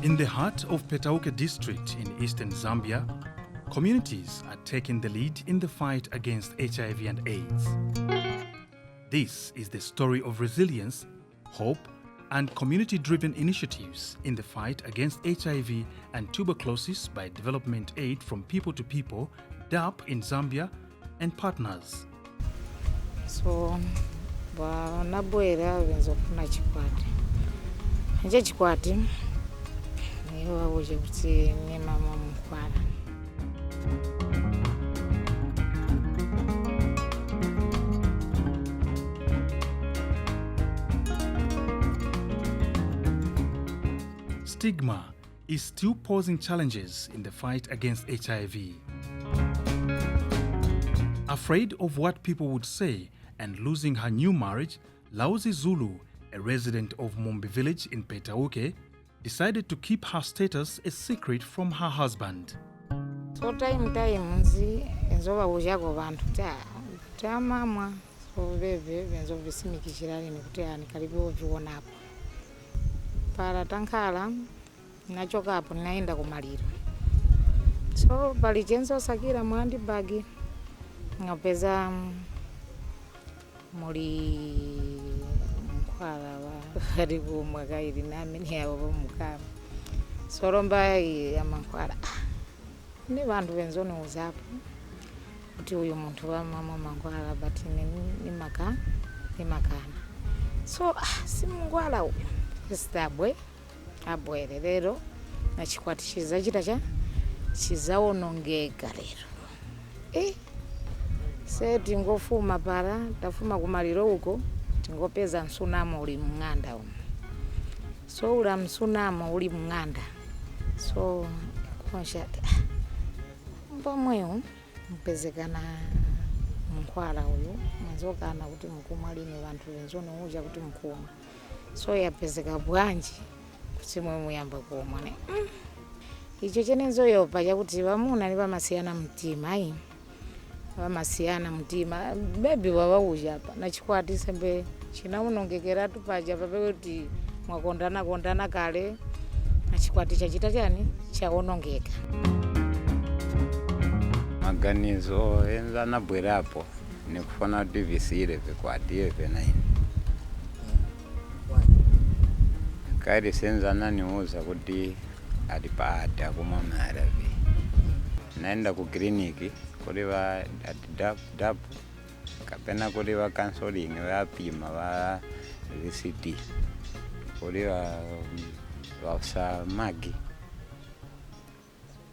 In the heart of Petauke district in eastern Zambia, communities are taking the lead in the fight against HIV and AIDS. This is the story of resilience, hope, and community-driven initiatives in the fight against HIV and tuberculosis by development aid from people to people, DAPP in Zambia, and partners. So, naboera venzo kuna chikwati. Nje chikwati niyo uje kuti ni mama mkwara. Stigma is still posing challenges in the fight against HIV. Afraid of what people would say and losing her new marriage, Lauzi Zulu, a resident of Mumbi village in Petauke, decided to keep her status a secret from her husband. So time nzi enzoba ujako bantu ta mama so bebe benzo bisimikishirani nikuti ani karibu uviona hapo. Para tankala nachoka hapo naenda kumaliro. So bali jenzo sakira mwandi bagi ngapeza muri mkwala wa karibu mwagairi nami ni abo mukama. Soromba ya mankwala. Ni bantu benzoni uzapo. Kuti uyu muntu wa mama mankwala but ni makana. So simungwala uyu. Sitabwe abwere rero nachikwatishiza chita chizaonongeka rero. Seti ngofuma para tafuma kumaliro uko tingopeza msunamo uli mng'anda umo. So ula msunamo uli mng'anda. So konshati mpamweyo mpezekana mkwala uyu mwanzokana kuti mkumwalini bantu benzoni uja kuti mkuma. So yapezeka bwanji kuti mwe muyamba kuomane. Icho chenenzo yopa chakuti vamuna ni vamasiyana mtima ayi. Vamasiyana mtima baby wawauja hapa na chikwati sembe chinaunongekera tupaja pape kuti mwakondana kale na chikwati chachita chani chaonongeka. Maganizo enza nabwerapo nikufana kuti visire vikwati yevenaini. Kairi senza naniuza kuti alipata akumama ARV. Naenda ku kliniki kuri va DAPP kapena kuri va counseling va pima va VCT kuri va magi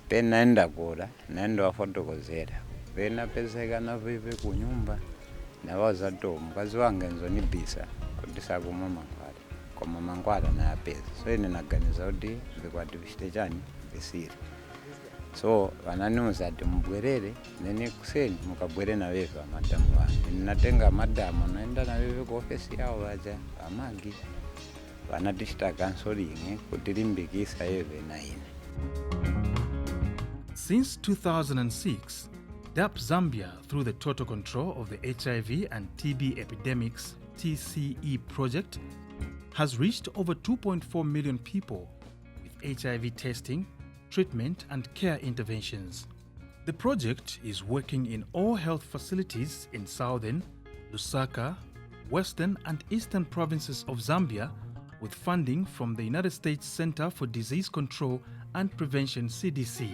pena naenda kula naenda wafotokozera pena peseka na vivi kunyumba na waza to mkazi wange nzonibisa kuti sakumama kwa mama ngwala na yapeza. So ine naganiza kuti vikwati vishite chani visiri. So vananuza ati mbwerere nene kuseni mukabwere na veve madamu wanu. Ninatenga madamu naenda na veve ku ofisi yao vaja amagi vanatishita counseling kuti limbikisa yeve na ine. Since 2006, DAPP Zambia, through the Total Control of the HIV and TB Epidemics TCE project, has reached over 2.4 million people with HIV testing, treatment and care interventions. The project is working in all health facilities in southern, Lusaka, western and eastern provinces of Zambia with funding from the United States Center for Disease Control and Prevention CDC.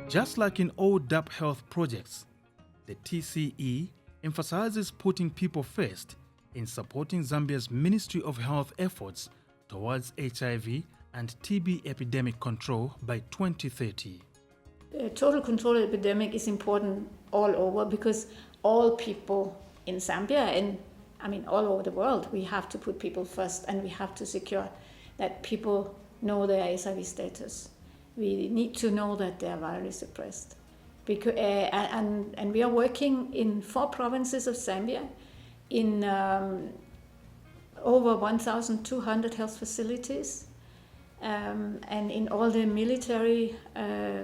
Just like in all DAPP health projects, the TCE emphasizes putting people first in supporting Zambia's Ministry of Health efforts towards HIV and TB epidemic control by 2030. Total control epidemic is important all over because all people in Zambia and all over the world, we have to put people first and we have to secure that people know their HIV status. We need to know that they are virally suppressed. Because, and we are working in 4 provinces of Zambia in over 1,200 health facilities and in all the military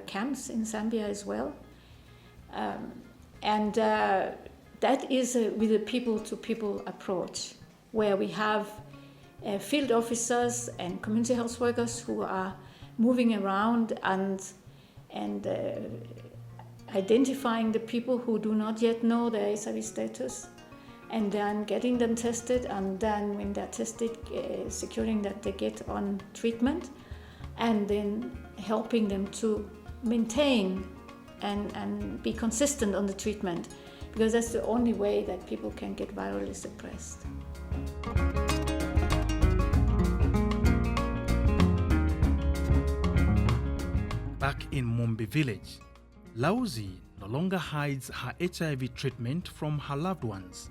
camps in Zambia as well. That is with a people-to-people approach where we have field officers and community health workers who are moving around and identifying the people who do not yet know their HIV status, and then getting them tested, and then when they're tested, securing that they get on treatment, and then helping them to maintain and be consistent on the treatment, because that's the only way that people can get virally suppressed. Back in Mumbi village, Lauzi no longer hides her HIV treatment from her loved ones.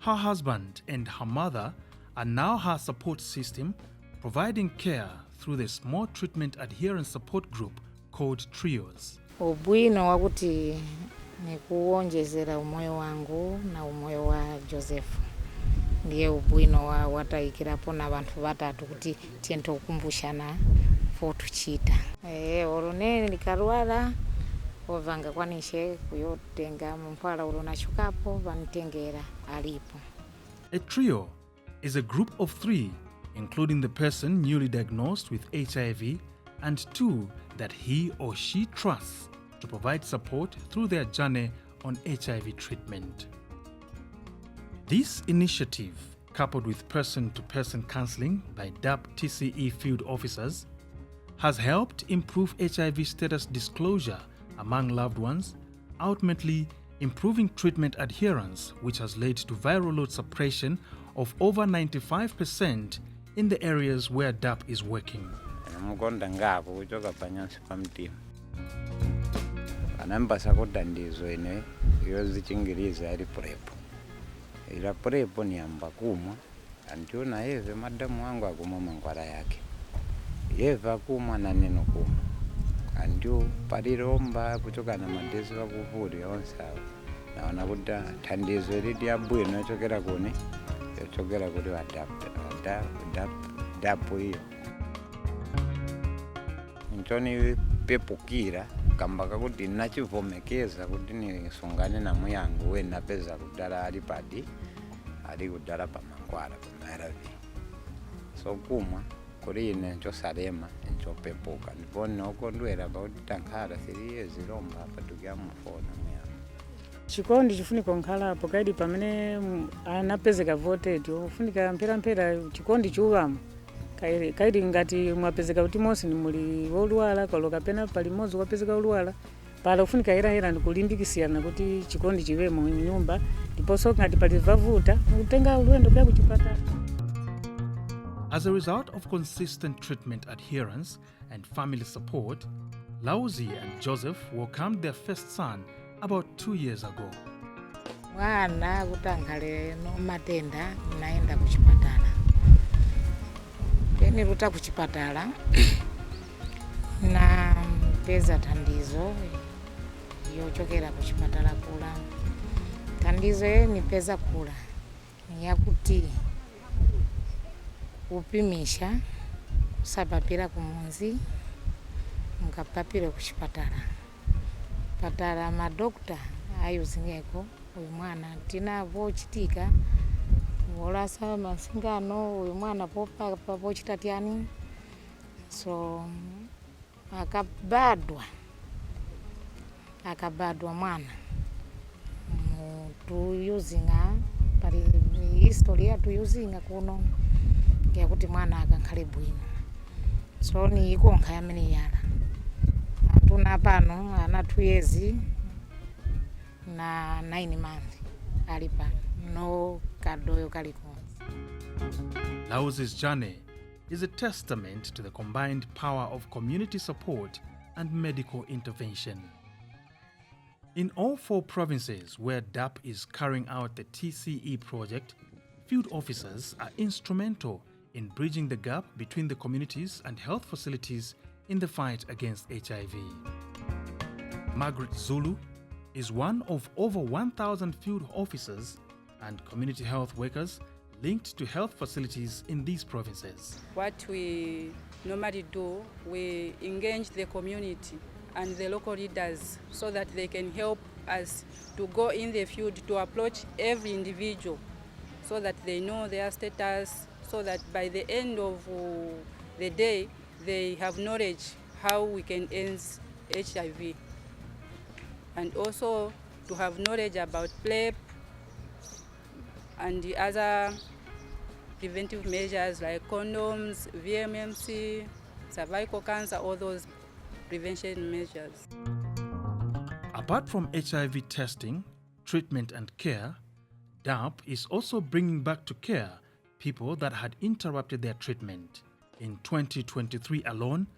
Her husband and her mother are now her support system, providing care through the small treatment adherence support group called TRIOs. Ubwino wakuti ni kuonjezera umoyo wangu na umoyo wa Joseph. Ndiye ubwino wataikirapo na bantu batatu kuti tiento kukumbushana fotuchita. Olone nikarwala ovanga kwanishe kuyotenga mpala ulonachukapo vanitengera alipo. A trio is a group of 3, including the person newly diagnosed with HIV and 2 that he or she trusts to provide support through their journey on HIV treatment. This initiative, coupled with person-to-person counseling by DAPP TCE field officers, has helped improve HIV status disclosure among loved ones, ultimately improving treatment adherence, which has led to viral load suppression of over 95% in the areas where DAPP is working. Mukonda ngapo kuchoka panyansi pamtima. Anambasa kutandizo ine yozichingiriza ali prepo. Ila prepo ni ambakumwa, antiona yeve madamu wangu akumwa mangwara yake. Yeve akumwa na neno kumwa. Antiu pariromba kuchoka na madezi wakuvuri onsawa. Na wanakuta tandizo ilidi abwino chokera kuni, chokera kuri wa DAPP hiyo. Nchoni pepukira kambaka kuti nachivomekeza kuti nisungane na muyangu we napeza kudala ali padi ali kudala pa mangwara pa ARV. So kumwa kuri ine nchosalema nchopepuka ndipo nokondwera kuti tankhala siriyezi lomba patukia mufona muyangu. Chikondi chifunika nkhalapo kaidi pamene anapezeka voted ufunika mpera chikondi chuwamo. Kaidi ngati mwapezeka kuti monse ni muli wolwala kaloka pena pali mozi wapezeka olwala pala ufunika hera ndikulimbikisiyana kuti chikondi chiwemo mnyumba ndiponso ngati pali vavuta utenga ulwendo kwa kuchipatala. As a result of consistent treatment adherence and family support, Lauzi and Joseph welcomed their first son about 2 years ago. Wana kutankhale no matenda naenda kuchipatala. Niruta kuchipatala na peza tandizo yochokera kuchipatala kula. Tandizo ni peza kula yakuti upimisha kusabapira kumunzi mukapapira kuchipatala. Patala madokta ayuzingeko uyu mwana tina vochitika wolasa masingano uyu mwana popa pochitatiani. So akabadwa mwana tuyuzinga pali historia tuyuzinga kuno yakuti mwana akankhale bwino. So ni ikonkha yamene yala antuna pano ana 2 years na 9 months ali pano no kadoyo kaliko. Lauzi's journey is a testament to the combined power of community support and medical intervention. In all 4 provinces where DAPP is carrying out the TCE project, field officers are instrumental in bridging the gap between the communities and health facilities in the fight against HIV. Margaret Zulu is one of over 1,000 field officers and community health workers linked to health facilities in these provinces. What we normally do, we engage the community and the local leaders so that they can help us to go in the field to approach every individual so that they know their status, so that by the end of the day, they have knowledge how we can end HIV. And also to have knowledge about PrEP and the other preventive measures like condoms, VMMC, cervical cancer, all those prevention measures. Apart from HIV testing, treatment and care, DAPP is also bringing back to care people that had interrupted their treatment. In 2023 alone,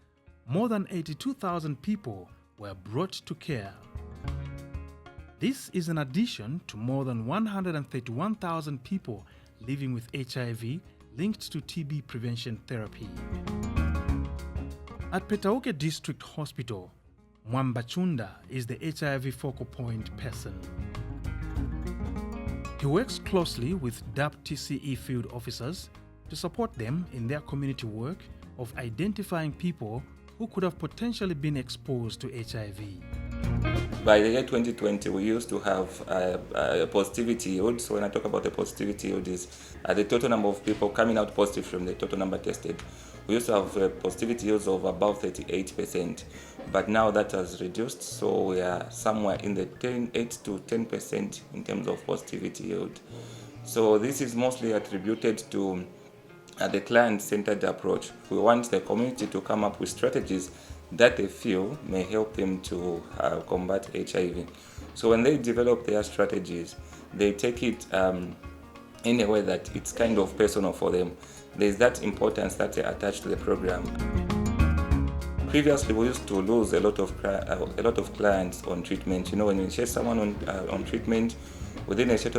more than 82,000 people were brought to care. This is in addition to more than 131,000 people living with HIV linked to TB prevention therapy. At Petauke District Hospital, Mwambachunda is the HIV focal point person. He works closely with DAPP TCE field officers to support them in their community work of identifying people who could have potentially been exposed to HIV. By the year 2020, we used to have a positivity yield. So when I talk about the positivity yield is the total number of people coming out positive from the total number tested. We used to have positivity yields of above 38%, but now that has reduced, so we are somewhere in the 8 to 10% in terms of positivity yield. So this is mostly attributed to the client-centered approach. We want the community to come up with strategies that they feel may help them to combat HIV. So when they develop their strategies, they take it in a way that it's kind of personal for them. There's that importance that they attach to the program. Previously, we used to lose a lot of clients on treatment. You know, when you share someone on treatment, within a short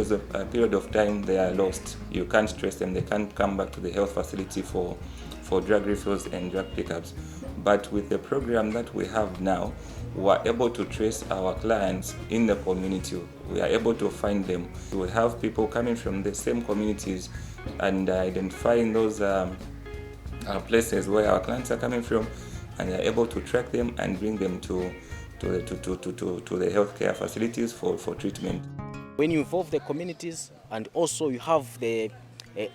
period of time, they are lost. You can't trace them. They can't come back to the health facility for drug refills and drug pickups. But with the program that we have now, we are able to trace our clients in the community. We are able to find them. We have people coming from the same communities and identifying those places where our clients are coming from, and they are able to track them and bring them to the healthcare facilities for treatment. When you involve the communities and also you have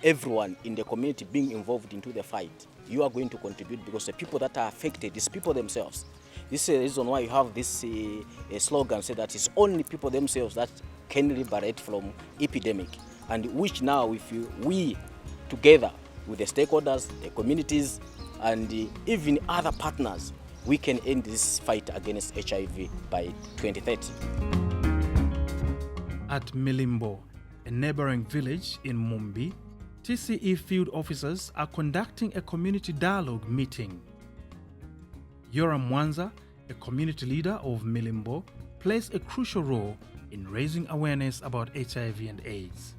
everyone in the community being involved into the fight, you are going to contribute, because the people that are affected is people themselves. This is the reason why you have this slogan say that it's only people themselves that can liberate from epidemic, and which now if we together with the stakeholders, the communities and even other partners, we can end this fight against HIV by 2030. At Milimbo, a neighboring village in Mumbi, TCE field officers are conducting a community dialogue meeting. Yoram Mwanza, a community leader of Milimbo, plays a crucial role in raising awareness about HIV and AIDS.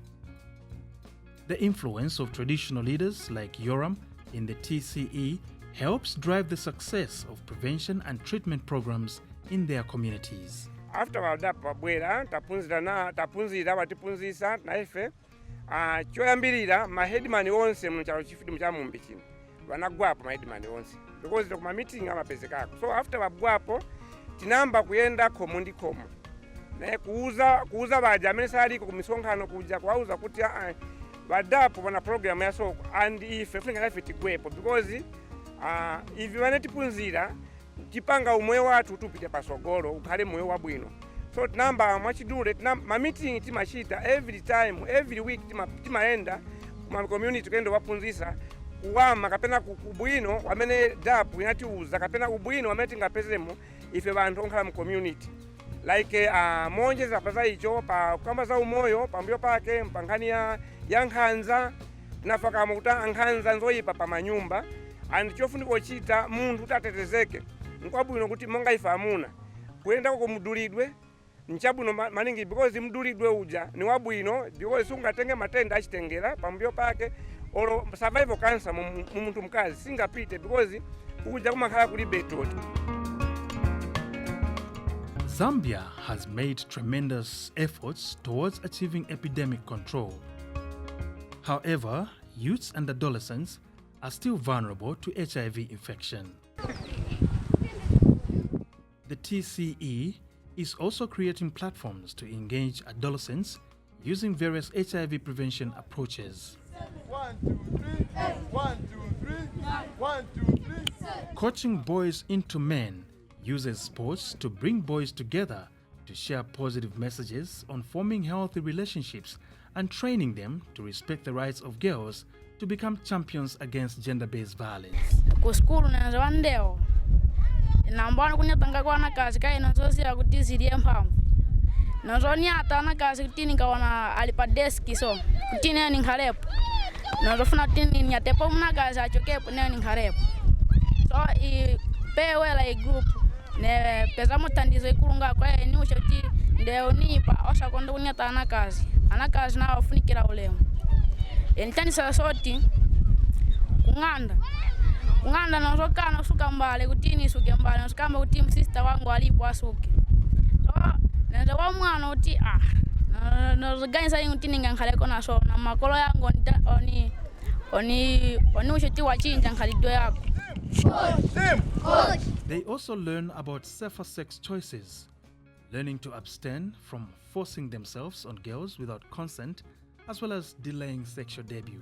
The influence of traditional leaders like Yoram in the TCE helps drive the success of prevention and treatment programs in their communities. After DAPP wabwera tapunzira batipunzisa naife choyambirira ma headman onse mu chalo chifidimu cha Mumbi chino vanagwapo ma headman onse because kuma meeting amapezekako. So after babwapo tinamba kuyenda khomo ndi khomo naye kuuza baja amene saliko ku misonkhano kuja kuwauza kuti DAPP pana program ya soko and ife funika ife tigwepo because if vanetipunzira tipanga umoyo wathu tupite pasogolo ukhale moyo wabwino. So tinamba mwachidule ma meeting timachita every time, every week timaenda kuma community kendo wapunzisa kuwama kapena kubwino wamene DAPP inatiuza kapena ubwino wamene tingapezemo ife bantu onkhala mu community like monje zapaza icho pa kamba za umoyo pambuyo pake mpankhani ya nkhanza tinafaka mukuta nkhanza nzoyipa pa manyumba and chofunika ochita munthu tatetezeke nkwabwino kuti monga ife amuna kuyenda ko mudulidwe nchabwino maningi because mdulidwe uja ni wabwino because ungatenge matenda achitengera pambuyo pake or survival cancer mu munthu mkazi singapite because uja kumakhala kuli betoti. Zambia has made tremendous efforts towards achieving epidemic control. However, youths and adolescents are still vulnerable to HIV infection. The TCE is also creating platforms to engage adolescents using various HIV prevention approaches. 1, 2, 3. Coaching boys into men uses sports to bring boys together to share positive messages on forming healthy relationships and training them to respect the rights of girls to become champions against gender-based violence. Ku skulu nanzo wandeo nambona kunyatanga kwana kazi kai nazosia kuti ziliye mphamvu nazonyata na kazi kuti nikaona ali pa desk so kuti ne ninkhalepo nazofuna kuti nyatepo mna kazi achokepo ne ninkhalepo so I pewela I group ne peza mutandizo ikulunga kwa ni ushoti ndeo nipa osakonde kunyata na kazi anakazi na wafunikira ulemu enitandisa soti kung'anda nazokana usuka mbale kuti nisuke mbale nasukamba kuti sister wangu alipo asuke so nenze wa mwana uti nazoganisa kuti ningankhaleko naso na makolo yangu oni ushoti wachinja nkhalidwe yako. They also learn about safer sex choices, learning to abstain from forcing themselves on girls without consent, as well as delaying sexual debut.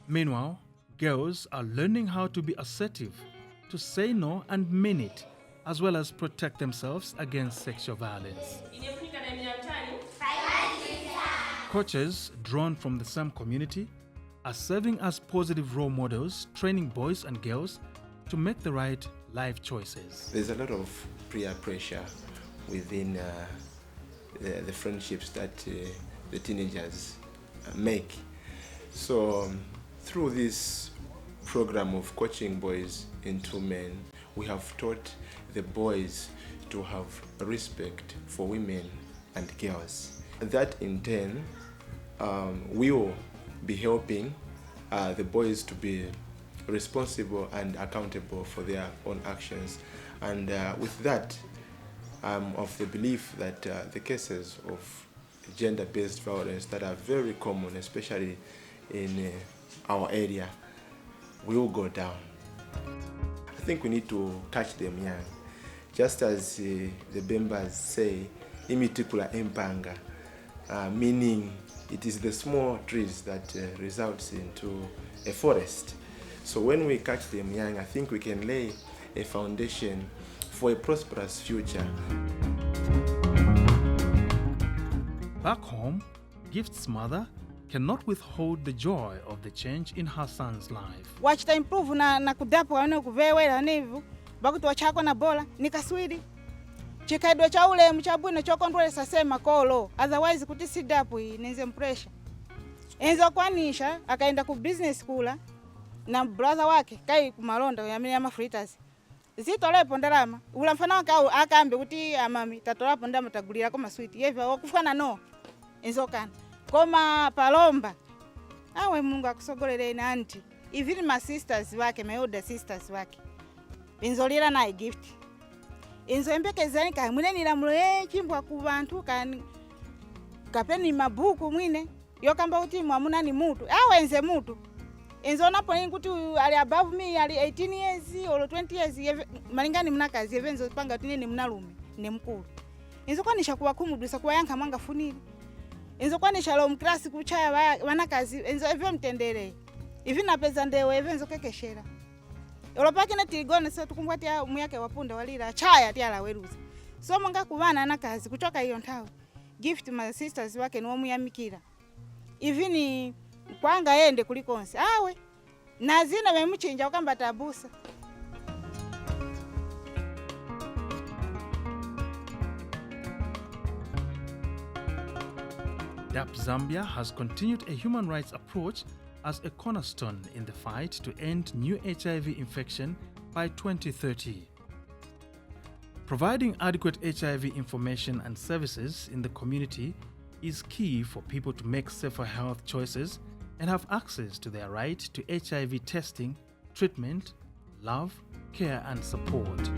Meanwhile, girls are learning how to be assertive, to say no and mean it, as well as protect themselves against sexual violence. Coaches drawn from the same community are serving as positive role models, training boys and girls to make the right life choices. There's a lot of peer pressure within the friendships that the teenagers make. So through this program of coaching boys into men, we have taught the boys to have respect for women and girls. That in turn will be helping the boys to be responsible and accountable for their own actions. And with that, I'm of the belief that the cases of gender-based violence that are very common, especially in our area, will go down. I think we need to catch them young. Just as the Bembas say, imitikula empanga, meaning it is the small trees that results into a forest. So when we catch them young, I think we can lay a foundation for a prosperous future. Back home, Gift's mother cannot withhold the joy of the change in her son's life. Wachita improve na kudapo wane kuvewela nevu bakuti wachako na bola nikaswiri chikaidwe cha ule mchabwino chokontrole sasema kolo otherwise kuti sidapo inenze pressure enzo kwanisha akaenda ku business kula na brother wake kai kumalonda ya mafritas zitolepo ndalama ula mfana wake akambe kuti amami tatolapo ndama tagulira koma sweet yeva wakufana no enzo kana koma palomba awe Mungu akusogolere ina anti even my sisters wake my older sisters wake binzolira na gift enzo embekezani ka mwine nilamulo chimbwa ku bantu kani kapeni mabuku mwine yokamba kuti mwamuna ni mutu awenze mutu enzo napo kuti ali above me ali 18 years or 20 years malingani mnakazi evenzo panga kuti ni mnalume ni mkulu enzo kwanisha kuwakumudisa kwa yanka mwanga funili enzo kwanisha lo mklasi kuchaya wanakazi enzo evyo mtendere ivi napeza ndewe evenzo kekeshera olopake na tiligone so tukumbwati muyake wapunda walira chaya tiala weruza so monga kubana na kazi kutoka hiyo ntao gift my sisters wake ni omuyamikira ivi ni kwanga yende kulikonse awe nazina bemuchinja ukamba tabusa. DAPP Zambia has continued a human rights approach as a cornerstone in the fight to end new HIV infection by 2030. Providing adequate HIV information and services in the community is key for people to make safer health choices and have access to their right to HIV testing, treatment, love, care and support.